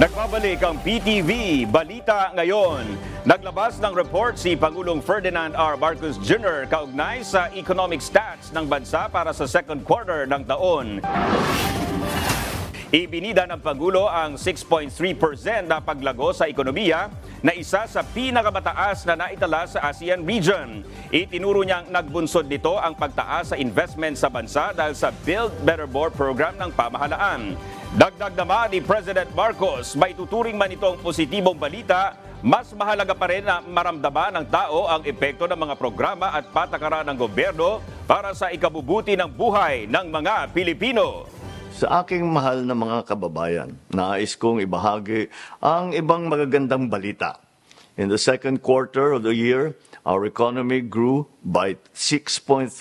Nagbabalik ang PTV Balita Ngayon. Naglabas ng report si Pangulong Ferdinand R. Marcos Jr. kaugnay sa economic stats ng bansa para sa second quarter ng taon. Ibinida ng Pangulo ang 6.3% na paglago sa ekonomiya na isa sa pinakamataas na naitala sa ASEAN region. Itinuro niyang nagbunsod nito ang pagtaas sa investment sa bansa dahil sa Build Better More program ng pamahalaan. Dagdag naman ni President Marcos, may tuturing man itong positibong balita, mas mahalaga pa rin na maramdaman ng tao ang epekto ng mga programa at patakaran ng gobyerno para sa ikabubuti ng buhay ng mga Pilipino. Sa aking mahal na mga kababayan, nais kong ibahagi ang ibang magagandang balita. In the second quarter of the year, our economy grew by 6.3%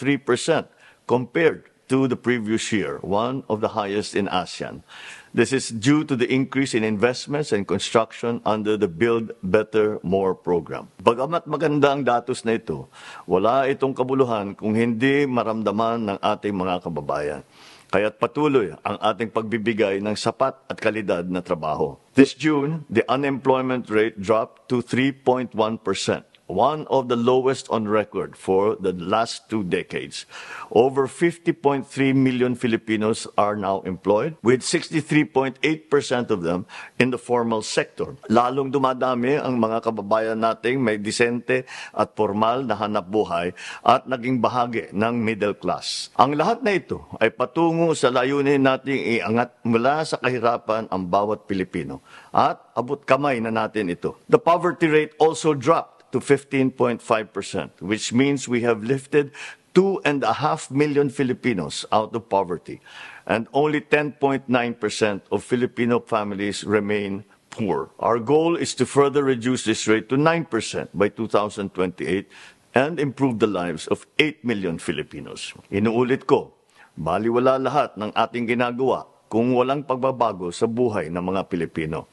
compared to the previous year, one of the highest in ASEAN. This is due to the increase in investments and construction under the Build Better More program. Bagamat maganda ang datos na ito, wala itong kabuluhan kung hindi maramdaman ng ating mga kababayan. Kaya't patuloy ang ating pagbibigay ng sapat at kalidad na trabaho. This June, the unemployment rate dropped to 3.1%, one of the lowest on record for the last 2 decades. Over 50.3 million Filipinos are now employed, with 63.8% of them in the formal sector. Lalong dumadami ang mga kababayan nating may disente at formal na hanapbuhay at naging bahagi ng middle class. Ang lahat na ito ay patungo sa layunin nating iangat mula sa kahirapan ang bawat Pilipino at abot kamay na natin ito. The poverty rate also dropped to 15.5%, which means we have lifted 2.5 million Filipinos out of poverty, and only 10.9% of Filipino families remain poor. Our goal is to further reduce this rate to 9% by 2028 and improve the lives of 8 million Filipinos. Inuulit ko, baliwala lahat ng ating ginagawa kung walang pagbabago sa buhay ng mga Pilipino.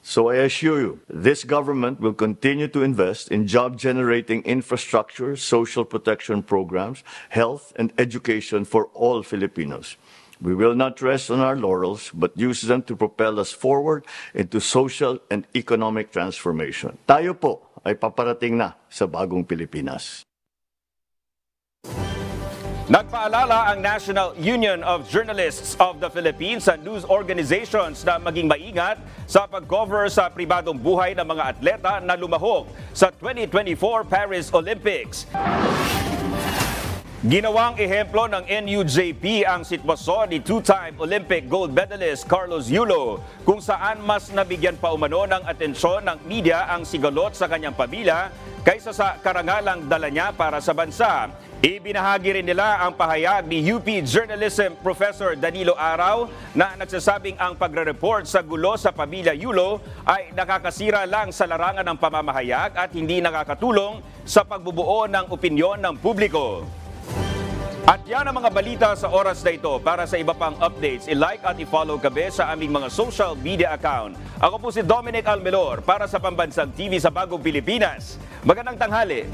So I assure you, this government will continue to invest in job-generating infrastructure, social protection programs, health, and education for all Filipinos. We will not rest on our laurels, but use them to propel us forward into social and economic transformation. Tayo po ay paparating na sa bagong Pilipinas. Nagpaalala ang National Union of Journalists of the Philippines sa news organizations na maging maingat sa pag-cover sa pribadong buhay ng mga atleta na lumahok sa 2024 Paris Olympics. Ginawang ehemplo ng NUJP ang sitwasyon ni two-time Olympic gold medalist Carlos Yulo, kung saan mas nabigyan pa umano ng atensyon ng media ang sigalot sa kanyang pamilya kaysa sa karangalang dala niya para sa bansa. Ibinahagi rin nila ang pahayag ni UP Journalism Professor Danilo Araw na nagsasabing ang pagre-report sa gulo sa pamilya Yulo ay nakakasira lang sa larangan ng pamamahayag at hindi nakakatulong sa pagbubuo ng opinyon ng publiko. At yan ang mga balita sa oras na ito. Para sa iba pang updates, i-like at i-follow kami sa aming mga social media account. Ako po si Dominic Almelor para sa Pambansang TV sa Bagong Pilipinas. Magandang tanghali.